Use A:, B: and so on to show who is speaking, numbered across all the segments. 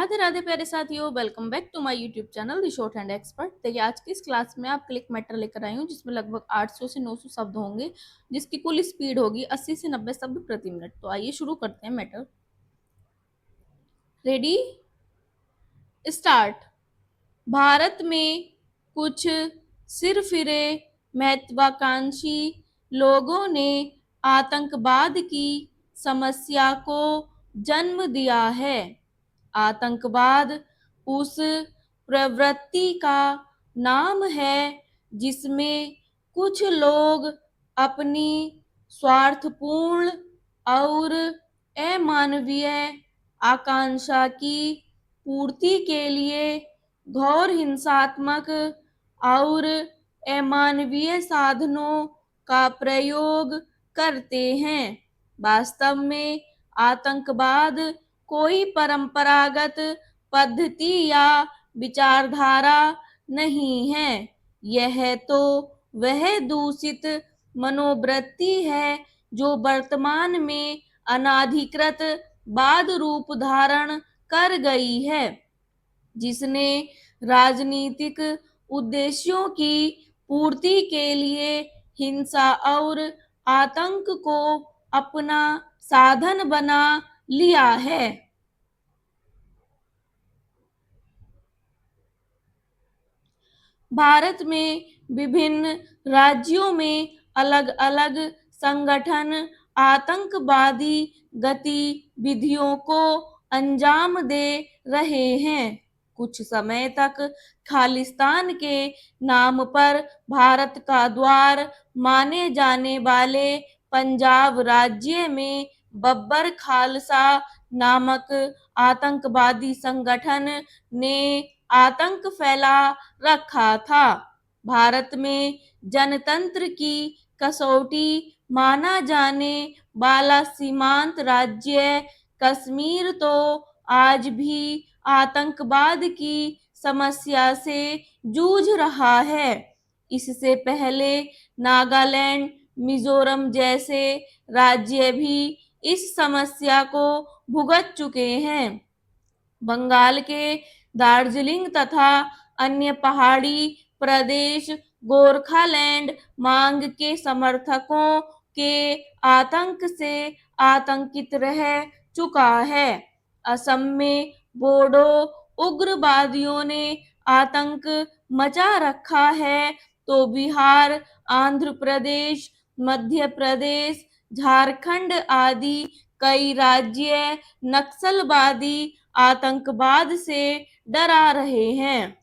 A: राधे राधे प्यारे साथियों, welcome back to my YouTube channel the shorthand expert. देखिए आज की इस क्लास में आपके लिए एक मैटर लेकर आई हूँ जिसमें लगभग 800 से 900 शब्द होंगे, जिसकी कुल स्पीड होगी 80 से 90 शब्द प्रति मिनट। तो आइए शुरू करते हैं मैटर। Ready, start. भारत में कुछ सिरफिरे महत्वाकांक्षी लोगों ने आतंकवाद की समस्या को जन्म दिया है। आतंकवाद उस प्रवृत्ति का नाम है जिसमें कुछ लोग अपनी स्वार्थपूर्ण और अमानवीय आकांक्षा की पूर्ति के लिए घोर हिंसात्मक और अमानवीय साधनों का प्रयोग करते हैं। वास्तव में आतंकवाद कोई परंपरागत पद्धति या विचारधारा नहीं है। यह तो वह दूषित मनोवृत्ति है जो वर्तमान में अनाधिकृत बाद रूप धारण कर गई है, जिसने राजनीतिक उद्देश्यों की पूर्ति के लिए हिंसा और आतंक को अपना साधन बना लिया है। भारत में विभिन्न राज्यों में अलग अलग संगठन आतंकवादी गतिविधियों को अंजाम दे रहे हैं। कुछ समय तक खालिस्तान के नाम पर भारत का द्वार माने जाने वाले पंजाब राज्य में बब्बर खालसा नामक आतंकवादी संगठन ने आतंक फैला रखा था। भारत में जनतंत्र की कसौटी माना जाने वाला सीमांत राज्य कश्मीर तो आज भी आतंकवाद की समस्या से जूझ रहा है। इससे पहले नागालैंड, मिजोरम जैसे राज्य भी इस समस्या को भुगत चुके हैं। बंगाल के दार्जिलिंग तथा अन्य पहाड़ी प्रदेश गोरखालैंड मांग के समर्थकों के आतंक से आतंकित रह चुका है। असम में बोडो उग्रवादियों ने आतंक मचा रखा है, तो बिहार, आंध्र प्रदेश, मध्य प्रदेश, झारखंड आदि कई राज्य नक्सलवादी आतंकवाद से डरा रहे हैं।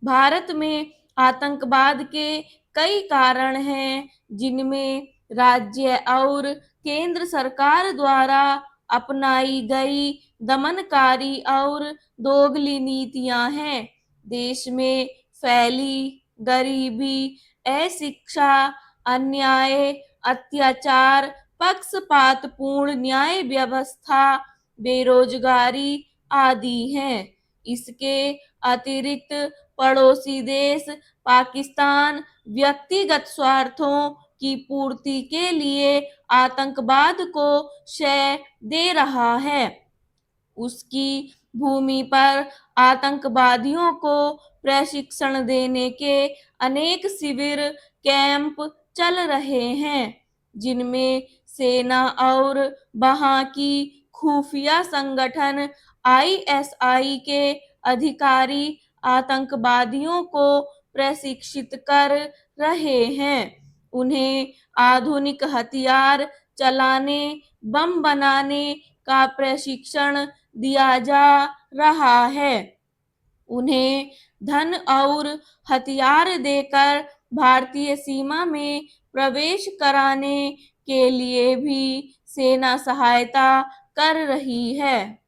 A: भारत में आतंकवाद के कई कारण हैं, जिनमें राज्य और केंद्र सरकार द्वारा अपनाई गई दमनकारी और दोगली नीतियां हैं। देश में फैली गरीबी, अशिक्षा, अन्याय, अत्याचार, पक्षपातपूर्ण न्याय व्यवस्था, बेरोजगारी आदि हैं। इसके अतिरिक्त पड़ोसी देश पाकिस्तान व्यक्तिगत स्वार्थों की पूर्ति के लिए आतंकवाद को शय दे रहा है। उसकी भूमि पर आतंकवादियों को प्रशिक्षण देने के अनेक शिविर कैंप चल रहे हैं, जिनमें सेना और वहां की खुफिया संगठन आईएसआई के अधिकारी आतंकवादियों को प्रशिक्षित कर रहे हैं। उन्हें आधुनिक हथियार चलाने, बम बनाने का प्रशिक्षण दिया जा रहा है। उन्हें धन और हथियार देकर भारतीय सीमा में प्रवेश कराने के लिए भी सेना सहायता कर रही है।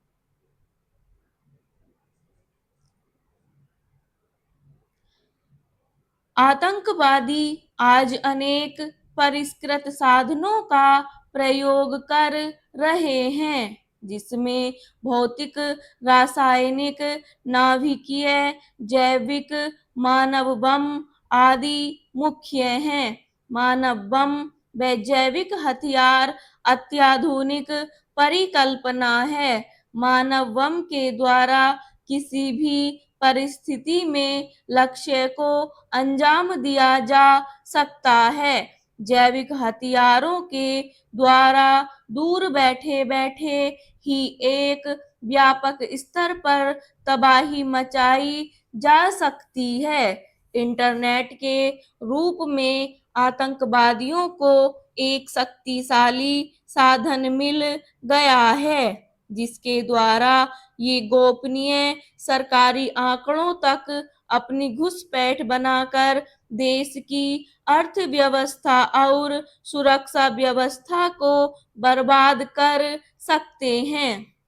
A: आतंकवादी आज अनेक परिष्कृत साधनों का प्रयोग कर रहे हैं, जिसमें भौतिक, रासायनिक, नाभिकीय, जैविक, मानव बम आदि मुख्य हैं। मानव बम व जैविक हथियार अत्याधुनिक परिकल्पना है। मानवम के द्वारा किसी भी परिस्थिति में लक्ष्य को अंजाम दिया जा सकता है। जैविक हथियारों के द्वारा दूर बैठे बैठे ही एक व्यापक स्तर पर तबाही मचाई जा सकती है। इंटरनेट के रूप में आतंकवादियों को एक शक्तिशाली साधन मिल गया है, जिसके द्वारा ये गोपनीय सरकारी आंकड़ों तक अपनी घुसपैठ बनाकर देश की अर्थव्यवस्था और सुरक्षा व्यवस्था को बर्बाद कर सकते हैं।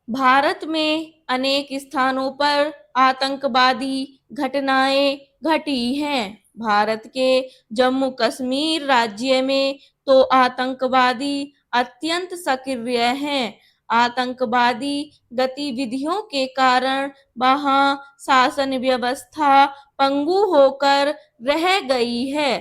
A: भारत में अनेक स्थानों पर आतंकवादी घटनाएं घटी हैं। भारत के जम्मू कश्मीर राज्य में तो आतंकवादी अत्यंत सक्रिय हैं। आतंकवादी गतिविधियों के कारण वहां शासन व्यवस्था पंगु होकर रह गई है।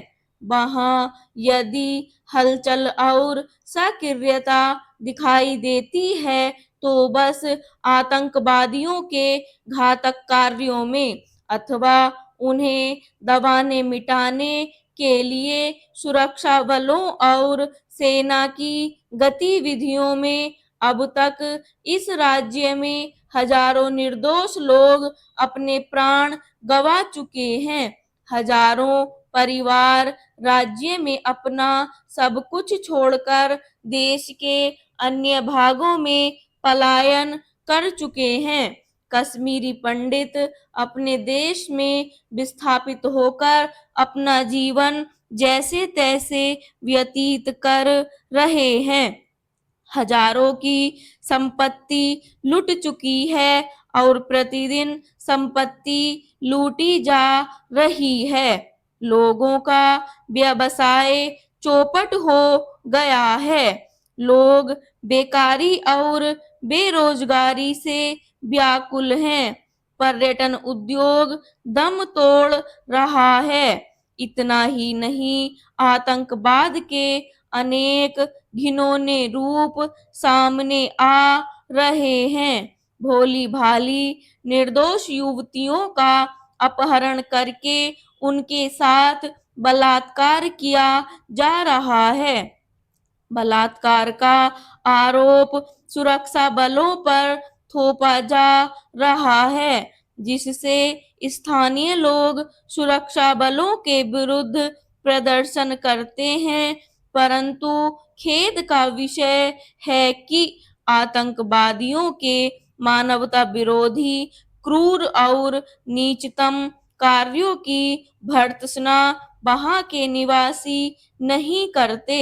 A: वहां यदि हलचल और सक्रियता दिखाई देती है तो बस आतंकवादियों के घातक कार्यों में अथवा उन्हें दबाने मिटाने के लिए सुरक्षा बलों और सेना की गतिविधियों में। अब तक इस राज्य में हजारों निर्दोष लोग अपने प्राण गंवा चुके हैं। हजारों परिवार राज्य में अपना सब कुछ छोड़कर देश के अन्य भागों में पलायन कर चुके हैं। कश्मीरी पंडित अपने देश में विस्थापित होकर अपना जीवन जैसे तैसे व्यतीत कर रहे हैं। हजारों की संपत्ति लुट चुकी है और प्रतिदिन संपत्ति लूटी जा रही है। लोगों का व्यवसाय चौपट हो गया है। लोग बेकारी और बेरोजगारी से व्याकुल हैं। पर्यटन उद्योग दम तोड़ रहा है। इतना ही नहीं, आतंकवाद के अनेक घिनौने रूप सामने आ रहे हैं। भोली भाली निर्दोष युवतियों का अपहरण करके उनके साथ बलात्कार किया जा रहा है। बलात्कार का आरोप सुरक्षा बलों पर थोपा जा रहा है, जिससे स्थानीय लोग सुरक्षा बलों के विरुद्ध प्रदर्शन करते हैं। परंतु खेद का विषय है कि आतंकवादियों के मानवता विरोधी क्रूर और नीचतम कार्यों की भर्त्सना वहां के निवासी नहीं करते।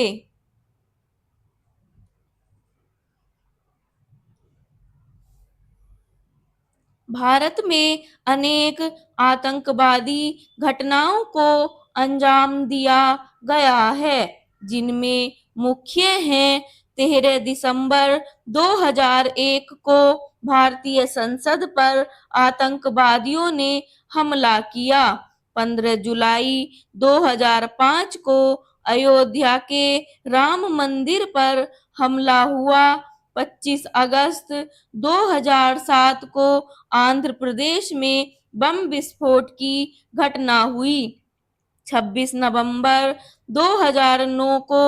A: भारत में अनेक आतंकवादी घटनाओं को अंजाम दिया गया है, जिनमें मुख्य हैं 13 दिसंबर 2001 को भारतीय संसद पर आतंकवादियों ने हमला किया। 15 जुलाई 2005 को अयोध्या के राम मंदिर पर हमला हुआ। 25 अगस्त 2007 को आंध्र प्रदेश में बम विस्फोट की घटना हुई। 26 नवंबर 2009 को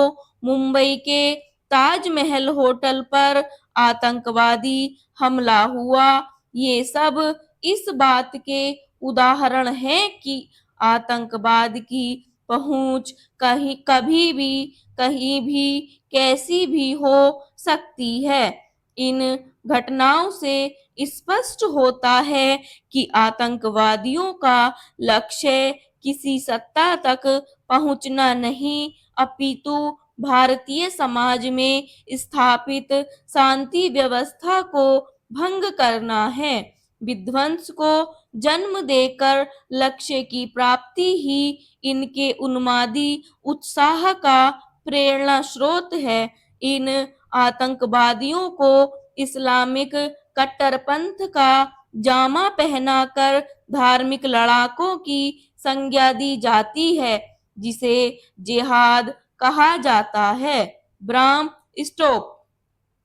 A: मुंबई के ताजमहल होटल पर आतंकवादी हमला हुआ। ये सब इस बात के उदाहरण हैं कि आतंकवाद की पहुंच कहीं कभी भी कहीं भी कैसी भी हो सकती है। इन घटनाओं से स्पष्ट होता है कि आतंकवादियों का लक्ष्य किसी सत्ता तक पहुंचना नहीं, अपितु भारतीय समाज में स्थापित शांति व्यवस्था को भंग करना है। विध्वंस को जन्म देकर लक्ष्य की प्राप्ति ही इनके उन्मादी उत्साह का प्रेरणा स्रोत है। इन आतंकवादियों को इस्लामिक कट्टरपंथ का जामा पहनाकर धार्मिक लड़ाकों की संज्ञा दी जाती है जिसे जिहाद कहा जाता है। ब्राह्म स्टॉप।